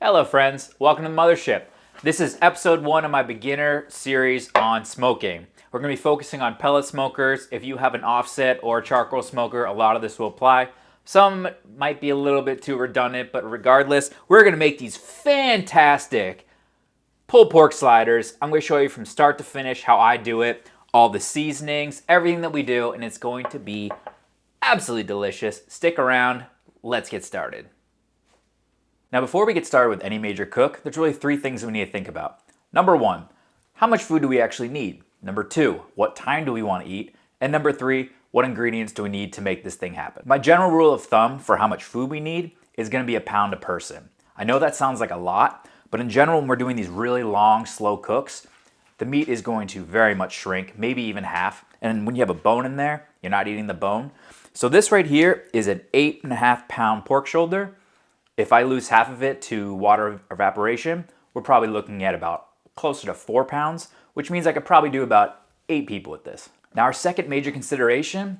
Hello friends, welcome to Mothership. This is episode 1 of my beginner series on smoking. We're going to be focusing on pellet smokers. If you have an offset or a charcoal smoker, a lot of this will apply. Some might be a little bit too redundant, but regardless, we're going to make these fantastic pulled pork sliders. I'm going to show you from start to finish how I do it, all the seasonings, everything that we do, and it's going to be absolutely delicious. Stick around, let's get started. Now, before we get started with any major cook, there's really 3 things we need to think about. Number 1, how much food do we actually need? Number 2, what time do we want to eat? And number 3, what ingredients do we need to make this thing happen? My general rule of thumb for how much food we need is going to be a pound a person. I know that sounds like a lot, but in general, when we're doing these really long, slow cooks, the meat is going to very much shrink, maybe even half. And when you have a bone in there, you're not eating the bone. So this right here is an 8.5 pound pork shoulder. If I lose half of it to water evaporation, we're probably looking at about closer to 4 pounds, which means I could probably do about 8 people with this. Now, our second major consideration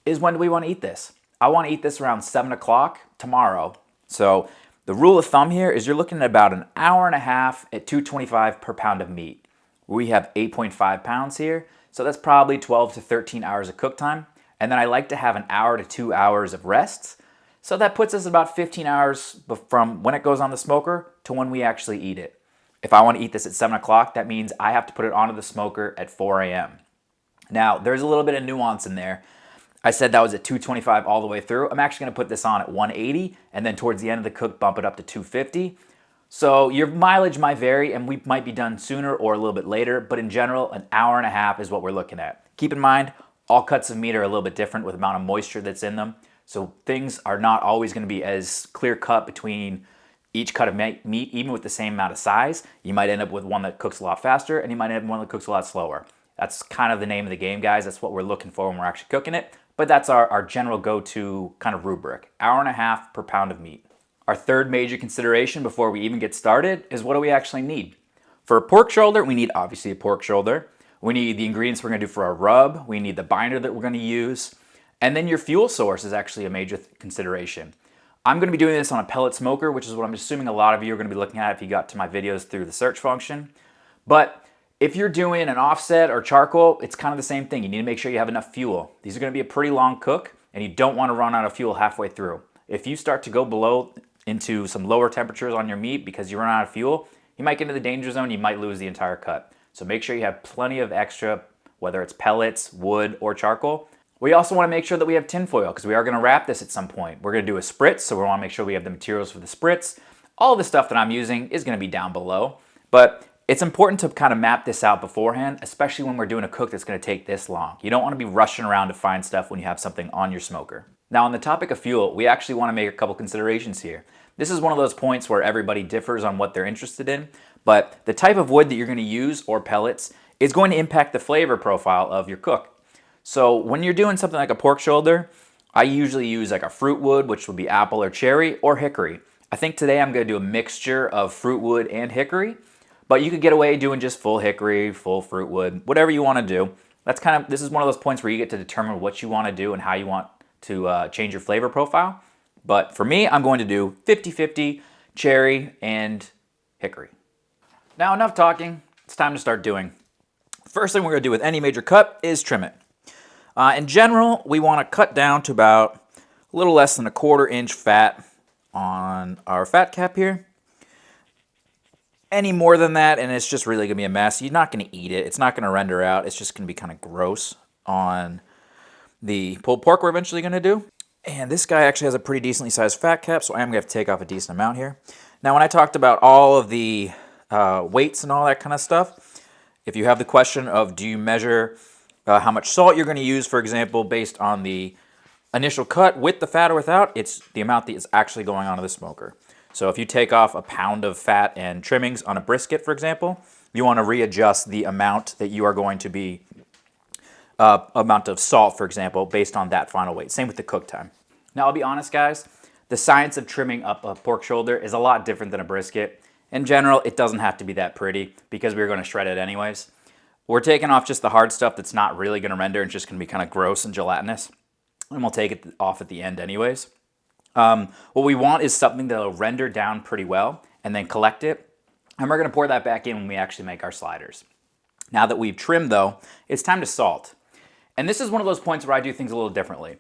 is when do we want to eat this? I want to eat this around 7 o'clock tomorrow. So the rule of thumb here is you're looking at about an hour and a half at $2.25 per pound of meat. We have 8.5 pounds here, so that's probably 12 to 13 hours of cook time. And then I like to have an hour to 2 hours of rests. So that puts us about 15 hours from when it goes on the smoker to when we actually eat it. If I want to eat this at 7 o'clock, that means I have to put it onto the smoker at 4 a.m. Now, there's a little bit of nuance in there. I said that was at 225 all the way through. I'm actually going to put this on at 180 and then towards the end of the cook bump it up to 250. So your mileage might vary and we might be done sooner or a little bit later, but in general, an hour and a half is what we're looking at. Keep in mind, all cuts of meat are a little bit different with the amount of moisture that's in them. So things are not always going to be as clear cut between each cut of meat, even with the same amount of size. You might end up with one that cooks a lot faster and you might end up with one that cooks a lot slower. That's kind of the name of the game, guys. That's what we're looking for when we're actually cooking it. But that's our general go-to kind of rubric. Hour and a half per pound of meat. Our third major consideration before we even get started is what do we actually need? For a pork shoulder, we need obviously a pork shoulder. We need the ingredients we're going to do for our rub. We need the binder that we're going to use. And then your fuel source is actually a major consideration. I'm going to be doing this on a pellet smoker, which is what I'm assuming a lot of you are going to be looking at if you got to my videos through the search function. But if you're doing an offset or charcoal, it's kind of the same thing. You need to make sure you have enough fuel. These are going to be a pretty long cook, and you don't want to run out of fuel halfway through. If you start to go below into some lower temperatures on your meat because you run out of fuel, you might get into the danger zone, you might lose the entire cut. So make sure you have plenty of extra, whether it's pellets, wood, or charcoal. We also want to make sure that we have tinfoil because we are going to wrap this at some point. We're going to do a spritz, so we want to make sure we have the materials for the spritz. All the stuff that I'm using is going to be down below, but it's important to kind of map this out beforehand, especially when we're doing a cook that's going to take this long. You don't want to be rushing around to find stuff when you have something on your smoker. Now, on the topic of fuel, we actually want to make a couple considerations here. This is one of those points where everybody differs on what they're interested in, but the type of wood that you're going to use or pellets is going to impact the flavor profile of your cook. So when you're doing something like a pork shoulder, I usually use like a fruit wood, which would be apple or cherry, or hickory. I think today I'm going to do a mixture of fruit wood and hickory, but you could get away doing just full hickory, full fruit wood, whatever you want to do. This is one of those points where you get to determine what you want to do and how you want to change your flavor profile. But for me, I'm going to do 50-50 cherry and hickory. Now enough talking, it's time to start doing. First thing we're going to do with any major cut is trim it. In general, we want to cut down to about a little less than 1/4 inch fat on our fat cap here. Any more than that, and it's just really going to be a mess. You're not going to eat it. It's not going to render out. It's just going to be kind of gross on the pulled pork we're eventually going to do. And this guy actually has a pretty decently sized fat cap, so I am going to have to take off a decent amount here. Now, when I talked about all of the weights and all that kind of stuff, if you have the question of do you measure how much salt you're going to use, for example, based on the initial cut with the fat or without, it's the amount that is actually going onto the smoker. So if you take off a pound of fat and trimmings on a brisket, for example, you want to readjust the amount that you are going to be, amount of salt, for example, based on that final weight. Same with the cook time. Now, I'll be honest, guys, the science of trimming up a pork shoulder is a lot different than a brisket. In general, it doesn't have to be that pretty because we're going to shred it anyways. We're taking off just the hard stuff that's not really going to render and just going to be kind of gross and gelatinous. And we'll take it off at the end anyways. What we want is something that'll render down pretty well and then collect it. And we're gonna pour that back in when we actually make our sliders. Now that we've trimmed though, it's time to salt. And this is one of those points where I do things a little differently.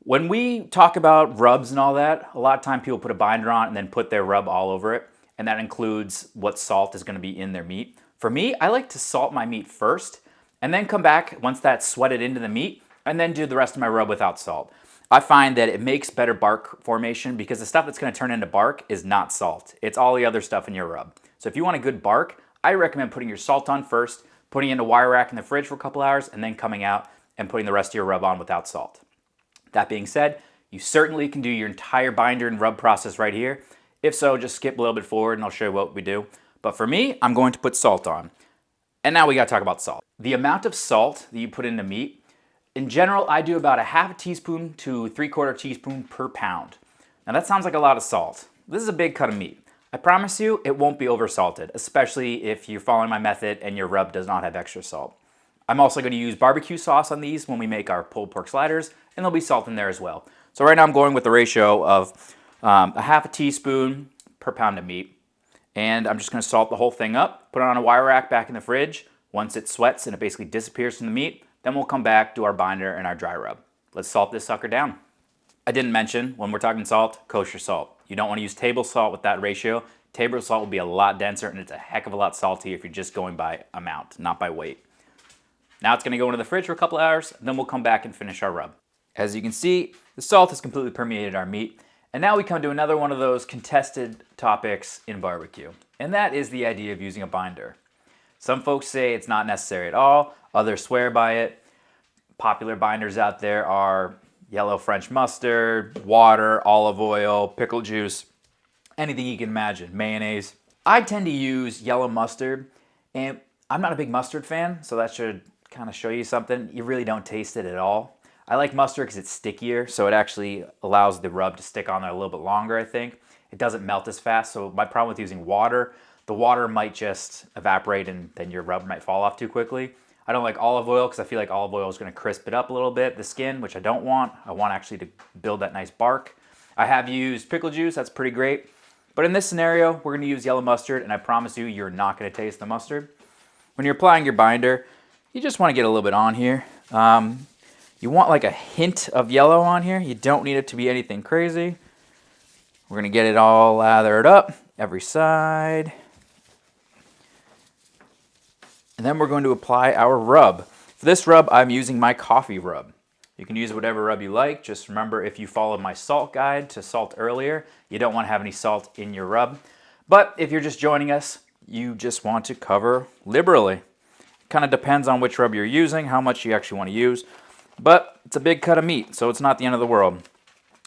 When we talk about rubs and all that, a lot of time people put a binder on and then put their rub all over it. And that includes what salt is gonna be in their meat. For me, I like to salt my meat first and then come back once that's sweated into the meat and then do the rest of my rub without salt. I find that it makes better bark formation because the stuff that's gonna turn into bark is not salt. It's all the other stuff in your rub. So if you want a good bark, I recommend putting your salt on first, putting it in a wire rack in the fridge for a couple hours, and then coming out and putting the rest of your rub on without salt. That being said, you certainly can do your entire binder and rub process right here. If so, just skip a little bit forward and I'll show you what we do. But for me, I'm going to put salt on. And now we gotta talk about salt. The amount of salt that you put into meat, in general, I do about a half a teaspoon to 3/4 teaspoon per pound. Now that sounds like a lot of salt. This is a big cut of meat. I promise you it won't be oversalted, especially if you're following my method and your rub does not have extra salt. I'm also going to use barbecue sauce on these when we make our pulled pork sliders, and there'll be salt in there as well. So right now I'm going with the ratio of a half a teaspoon per pound of meat. And I'm just going to salt the whole thing up, put it on a wire rack back in the fridge. Once it sweats and it basically disappears from the meat, then we'll come back, do our binder and our dry rub. Let's salt this sucker down. I didn't mention, when we're talking salt, kosher salt. You don't want to use table salt with that ratio. Table salt will be a lot denser and it's a heck of a lot saltier if you're just going by amount, not by weight. Now it's going to go into the fridge for a couple hours, then we'll come back and finish our rub. As you can see, the salt has completely permeated our meat. And now we come to another one of those contested topics in barbecue, and that is the idea of using a binder. Some folks say it's not necessary at all, others swear by it. Popular binders out there are yellow French mustard, water, olive oil, pickle juice, anything you can imagine, mayonnaise. I tend to use yellow mustard, and I'm not a big mustard fan, so that should kind of show you something. You really don't taste it at all. I like mustard because it's stickier, so it actually allows the rub to stick on there a little bit longer, I think. It doesn't melt as fast, so my problem with using water, the water might just evaporate and then your rub might fall off too quickly. I don't like olive oil because I feel like olive oil is going to crisp it up a little bit, the skin, which I don't want. I want actually to build that nice bark. I have used pickle juice, that's pretty great. But in this scenario, we're going to use yellow mustard, and I promise you, you're not going to taste the mustard. When you're applying your binder, you just want to get a little bit on here. You want like a hint of yellow on here. You don't need it to be anything crazy. We're going to get it all lathered up, every side. And then we're going to apply our rub. For this rub, I'm using my coffee rub. You can use whatever rub you like. Just remember, if you followed my salt guide to salt earlier, you don't want to have any salt in your rub. But if you're just joining us, you just want to cover liberally. Kind of depends on which rub you're using, how much you actually want to use. But it's a big cut of meat, so it's not the end of the world.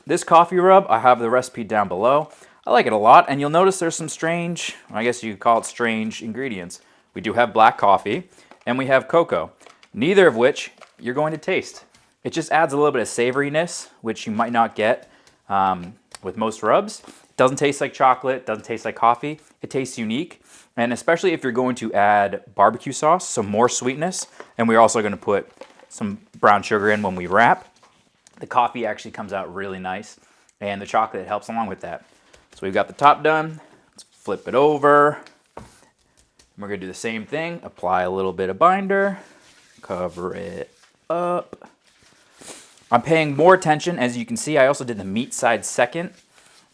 This coffee rub, I have the recipe down below. I like it a lot, and you'll notice there's some strange, I guess you could call it strange ingredients. We do have black coffee, and we have cocoa, neither of which you're going to taste. It just adds a little bit of savoriness, which you might not get with most rubs. It doesn't taste like chocolate, doesn't taste like coffee. It tastes unique, and especially if you're going to add barbecue sauce, so more sweetness, and we're also going to put some brown sugar in when we wrap. The coffee actually comes out really nice, and the chocolate helps along with that. So we've got the top done. Let's flip it over. We're going to do the same thing. Apply a little bit of binder. Cover it up. I'm paying more attention. As you can see, I also did the meat side second.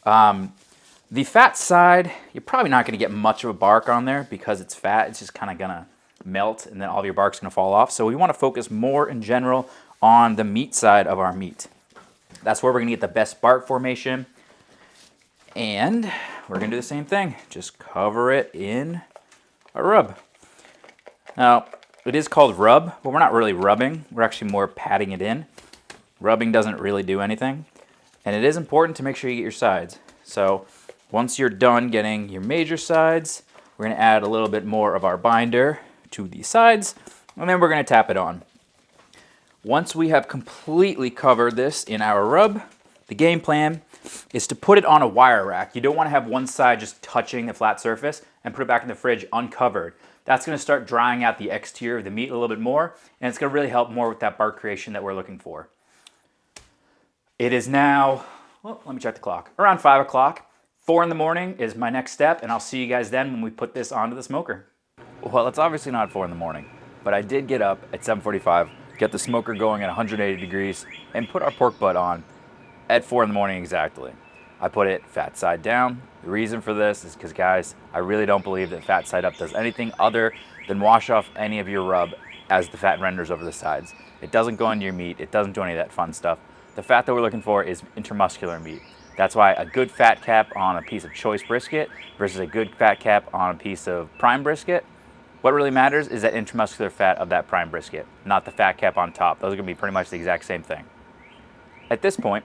The fat side, you're probably not going to get much of a bark on there because it's fat. It's just kind of going to melt, and then all of your bark's going to fall off. So we want to focus more in general on the meat side of our meat. That's where we're going to get the best bark formation. And we're going to do the same thing. Just cover it in a rub. Now, it is called rub, but we're not really rubbing. We're actually more patting it in. Rubbing doesn't really do anything. And it is important to make sure you get your sides. So once you're done getting your major sides, we're going to add a little bit more of our binder to the sides, and then we're going to tap it on. Once we have completely covered this in our rub, the game plan is to put it on a wire rack. You don't want to have one side just touching the flat surface and put it back in the fridge uncovered. That's going to start drying out the exterior of the meat a little bit more, and it's going to really help more with that bark creation that we're looking for. It is now well, let me check the clock. Around 5 o'clock. 4 in the morning is my next step, and I'll see you guys then when we put this onto the smoker. Well, it's obviously not 4 in the morning, but I did get up at 7:45, get the smoker going at 180 degrees, and put our pork butt on at 4 in the morning exactly. I put it fat side down. The reason for this is because, guys, I really don't believe that fat side up does anything other than wash off any of your rub as the fat renders over the sides. It doesn't go into your meat. It doesn't do any of that fun stuff. The fat that we're looking for is intermuscular meat. That's why a good fat cap on a piece of choice brisket versus a good fat cap on a piece of prime brisket, what really matters is that intramuscular fat of that prime brisket, not the fat cap on top. Those are gonna be pretty much the exact same thing. At this point,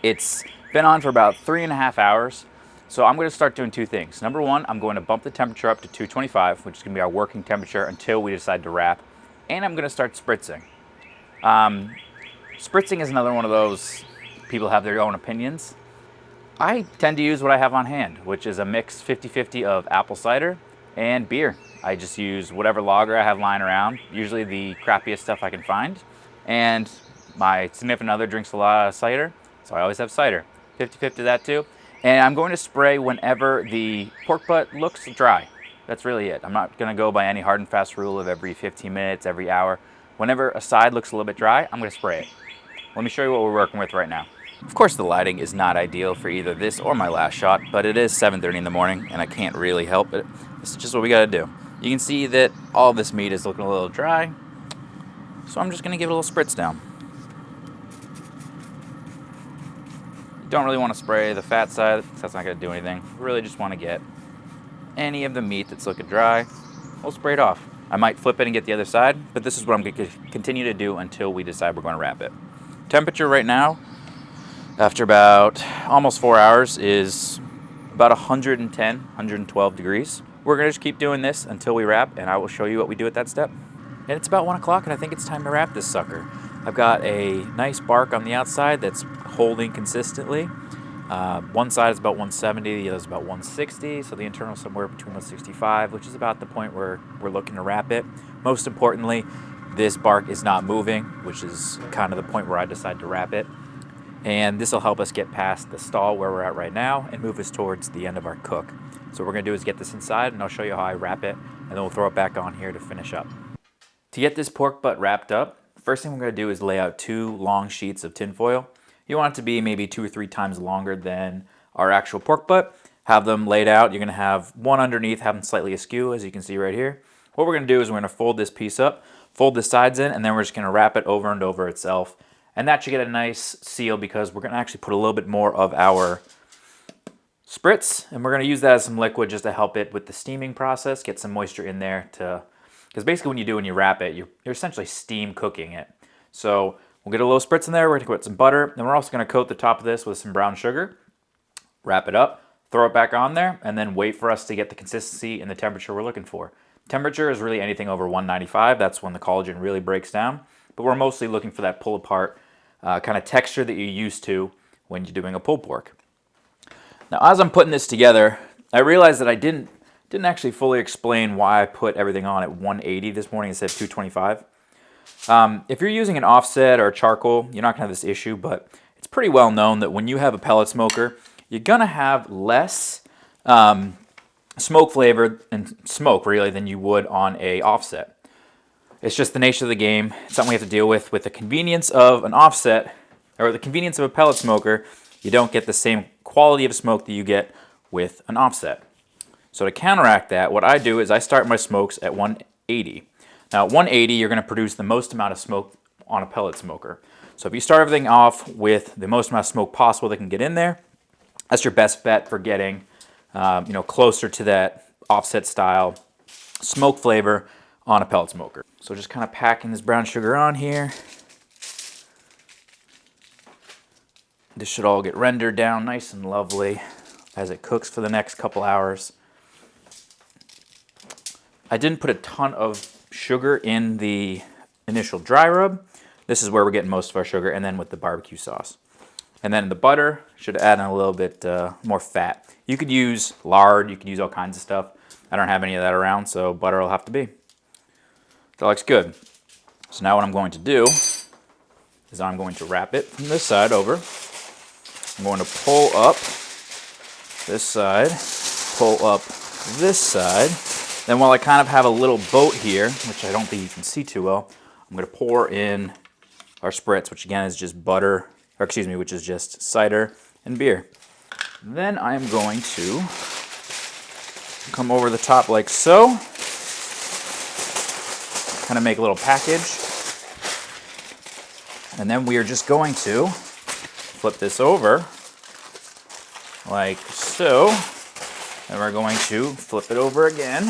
it's been on for about 3.5 hours. So I'm gonna start doing two things. Number one, I'm going to bump the temperature up to 225, which is gonna be our working temperature until we decide to wrap. And I'm gonna start spritzing. Spritzing is another one of those, people have their own opinions. I tend to use what I have on hand, which is a mix 50-50 of apple cider and beer. I just use whatever lager I have lying around, usually the crappiest stuff I can find. And my significant other drinks a lot of cider, so I always have cider. 50-50 that too. And I'm going to spray whenever the pork butt looks dry. That's really it. I'm not gonna go by any hard and fast rule of every 15 minutes, every hour. Whenever a side looks a little bit dry, I'm gonna spray it. Let me show you what we're working with right now. Of course, the lighting is not ideal for either this or my last shot, but it is 7:30 in the morning and I can't really help it. This is just what we gotta do. You can see that all this meat is looking a little dry, so I'm just gonna give it a little spritz down. You don't really wanna spray the fat side, because that's not gonna do anything. We really just wanna get any of the meat that's looking dry, we'll spray it off. I might flip it and get the other side, but this is what I'm gonna continue to do until we decide we're gonna wrap it. Temperature right now, after about almost 4 hours, is about 110, 112 degrees. We're gonna just keep doing this until we wrap, and I will show you what we do at that step. And it's about 1 o'clock, and I think it's time to wrap this sucker. I've got a nice bark on the outside that's holding consistently. One side is about 170, the other is about 160, so the internal is somewhere between 165, which is about the point where we're looking to wrap it. Most importantly, this bark is not moving, which is kind of the point where I decide to wrap it. And this will help us get past the stall where we're at right now and move us towards the end of our cook. So what we're gonna do is get this inside, and I'll show you how I wrap it, and then we'll throw it back on here to finish up. To get this pork butt wrapped up, the first thing we're gonna do is lay out 2 long sheets of tin foil. You want it to be maybe 2 or 3 times longer than our actual pork butt. Have them laid out. You're gonna have one underneath, have them slightly askew, as you can see right here. What we're gonna do is we're gonna fold this piece up, fold the sides in, and then we're just gonna wrap it over and over itself. And that should get a nice seal because we're gonna actually put a little bit more of our Spritz, and we're gonna use that as some liquid just to help it with the steaming process, get some moisture in there because basically when you wrap it, you're essentially steam cooking it. So we'll get a little Spritz in there, we're gonna put some butter, and we're also gonna coat the top of this with some brown sugar, wrap it up, throw it back on there, and then wait for us to get the consistency and the temperature we're looking for. Temperature is really anything over 195, that's when the collagen really breaks down, but we're mostly looking for that pull apart kind of texture that you're used to when you're doing a pulled pork. Now, as I'm putting this together, I realized that I didn't actually fully explain why I put everything on at 180 this morning instead of 225. If you're using an offset or a charcoal, you're not gonna have this issue, but it's pretty well known that when you have a pellet smoker, you're gonna have less smoke flavor and smoke really than you would on a offset. It's just the nature of the game. It's something we have to deal with the convenience of an offset or the convenience of a pellet smoker. You don't get the same quality of smoke that you get with an offset. So to counteract that, what I do is I start my smokes at 180. Now at 180, you're gonna produce the most amount of smoke on a pellet smoker. So if you start everything off with the most amount of smoke possible that can get in there, that's your best bet for getting closer to that offset style smoke flavor on a pellet smoker. So just kind of packing this brown sugar on here. This should all get rendered down nice and lovely as it cooks for the next couple hours. I didn't put a ton of sugar in the initial dry rub. This is where we're getting most of our sugar, and then with the barbecue sauce. And then the butter should add in a little bit more fat. You could use lard, you could use all kinds of stuff. I don't have any of that around, so butter will have to be. That looks good. So now what I'm going to do is I'm going to wrap it from this side over. I'm going to pull up this side, pull up this side. Then while I kind of have a little boat here, which I don't think you can see too well, I'm going to pour in our Spritz, which again is just butter, or excuse me, which is just cider and beer. Then I'm going to come over the top like so, kind of make a little package. And then we are just going to flip this over like so. And we're going to flip it over again.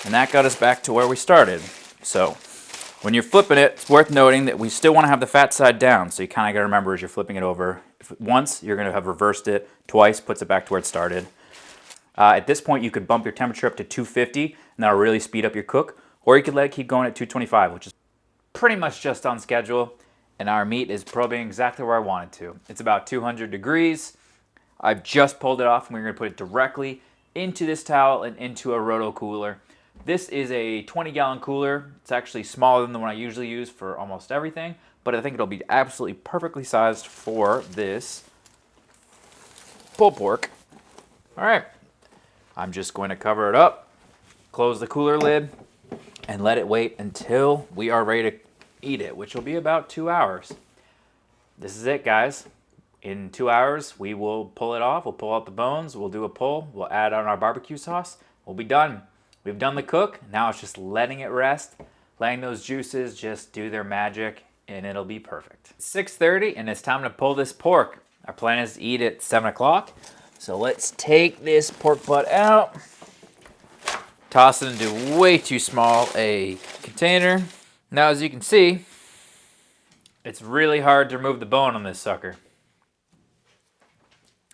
And that got us back to where we started. So when you're flipping it, it's worth noting that we still want to have the fat side down. So you kind of got to remember as you're flipping it over, once you're going to have reversed it, twice puts it back to where it started. At this point, you could bump your temperature up to 250, and that'll really speed up your cook. Or you could let it keep going at 225, which is pretty much just on schedule. And our meat is probing exactly where I want it to. It's about 200 degrees. I've just pulled it off, and we're going to put it directly into this towel and into a roto cooler. This is a 20-gallon cooler. It's actually smaller than the one I usually use for almost everything, but I think it'll be absolutely perfectly sized for this pulled pork. All right, I'm just going to cover it up, close the cooler lid, and let it wait until we are ready to eat it, which will be about 2 hours. This is it, guys. In 2 hours, we will pull it off. We'll pull out the bones. We'll do a pull. We'll add on our barbecue sauce. We'll be done. We've done the cook. Now it's just letting it rest, letting those juices just do their magic, and it'll be perfect. It's 6:30, and it's time to pull this pork. Our plan is to eat at 7 o'clock. So let's take this pork butt out, toss it into way too small a container. Now, as you can see, it's really hard to remove the bone on this sucker.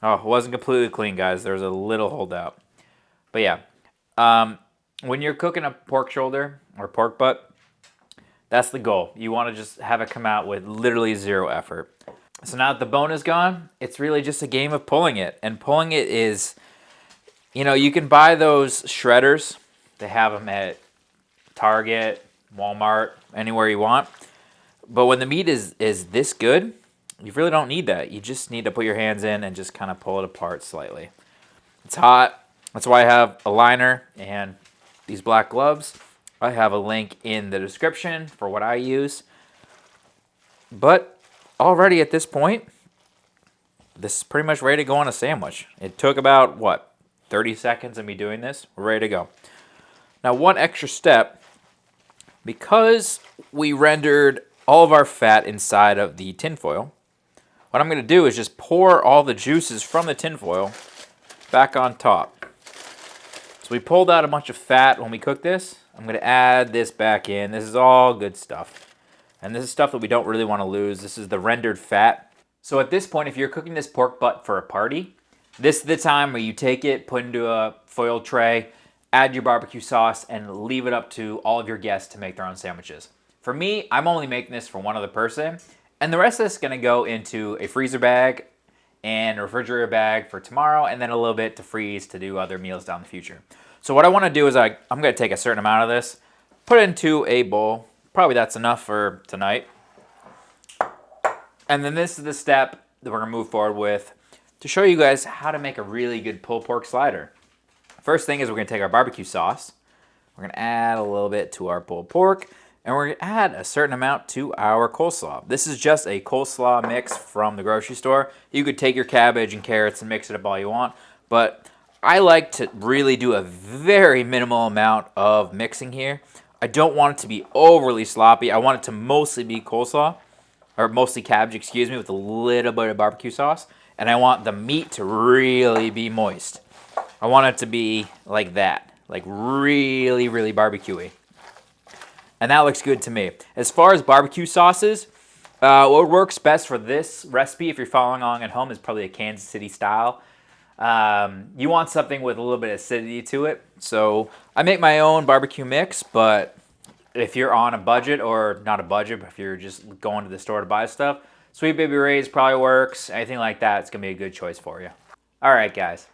Oh, it wasn't completely clean, guys. There was a little holdout. But yeah, when you're cooking a pork shoulder or pork butt, that's the goal. You want to just have it come out with literally zero effort. So now that the bone is gone, it's really just a game of pulling it. And pulling it is, you know, you can buy those shredders. They have them at Target, Walmart, anywhere you want. But when the meat is this good, you really don't need that. You just need to put your hands in and just kind of pull it apart slightly. It's hot. That's why I have a liner and these black gloves. I have a link in the description for what I use. But already at this point, this is pretty much ready to go on a sandwich. It took about, what, 30 seconds of me doing this? We're ready to go. Now, one extra step, because we rendered all of our fat inside of the tinfoil, what I'm going to do is just pour all the juices from the tinfoil back on top. So we pulled out a bunch of fat when we cooked this. I'm going to add this back in. This is all good stuff. And this is stuff that we don't really want to lose. This is the rendered fat. So at this point, if you're cooking this pork butt for a party, this is the time where you take it, put it into a foil tray, add your barbecue sauce, and leave it up to all of your guests to make their own sandwiches. For me, I'm only making this for one other person, and the rest of this is going to go into a freezer bag and a refrigerator bag for tomorrow, and then a little bit to freeze to do other meals down the future. So what I want to do is I'm going to take a certain amount of this, put it into a bowl. Probably that's enough for tonight. And then this is the step that we're going to move forward with to show you guys how to make a really good pulled pork slider. First thing is we're going to take our barbecue sauce. We're going to add a little bit to our pulled pork. And we're going to add a certain amount to our coleslaw. This is just a coleslaw mix from the grocery store. You could take your cabbage and carrots and mix it up all you want. But I like to really do a very minimal amount of mixing here. I don't want it to be overly sloppy. I want it to mostly be coleslaw, or mostly cabbage, excuse me, with a little bit of barbecue sauce. And I want the meat to really be moist. I want it to be like that, like really, really barbecue-y. And that looks good to me. As far as barbecue sauces, what works best for this recipe, if you're following along at home, is probably a Kansas City style. You want something with a little bit of acidity to it. So I make my own barbecue mix, but if you're on a budget, or not a budget, but if you're just going to the store to buy stuff, Sweet Baby Ray's probably works. Anything like that, it's going to be a good choice for you. All right, guys.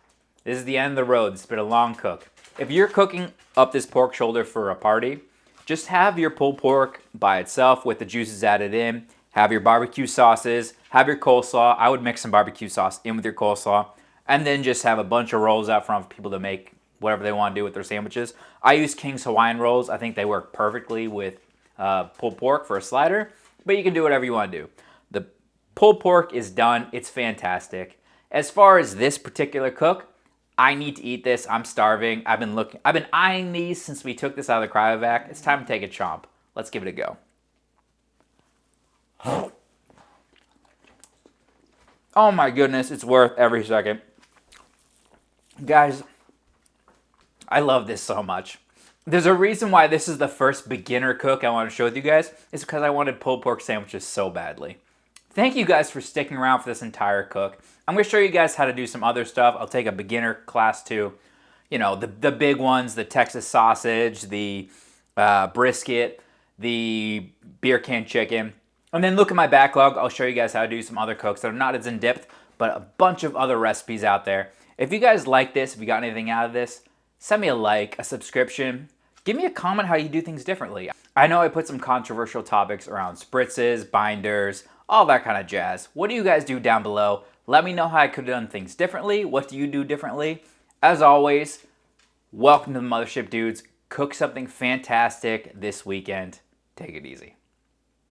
This is the end of the road. It's been a long cook. If you're cooking up this pork shoulder for a party, just have your pulled pork by itself with the juices added in. have your barbecue sauces, have your coleslaw. I would mix some barbecue sauce in with your coleslaw, and then just have a bunch of rolls out front for people to make whatever they want to do with their sandwiches. I use King's Hawaiian rolls. I think they work perfectly with pulled pork for a slider, but you can do whatever you want to do. The pulled pork is done. It's fantastic. As far as this particular cook, I need to eat this. I'm starving. I've been eyeing these since we took this out of the cryovac. It's time to take a chomp. Let's give it a go. Oh my goodness, it's worth every second. Guys, I love this so much. There's a reason why this is the first beginner cook I want to show with you guys. It's because I wanted pulled pork sandwiches so badly. Thank you guys for sticking around for this entire cook. I'm going to show you guys how to do some other stuff. I'll take a beginner class too. You know, the big ones, the Texas sausage, the brisket, the beer can chicken. And then look at my backlog. I'll show you guys how to do some other cooks that are not as in-depth, but a bunch of other recipes out there. If you guys like this, if you got anything out of this, send me a like, a subscription. Give me a comment how you do things differently. I know I put some controversial topics around spritzes, binders, all that kind of jazz. What do you guys do down below? Let me know how I could have done things differently. What do you do differently? As always, welcome to the Mothership, dudes. Cook something fantastic this weekend. Take it easy.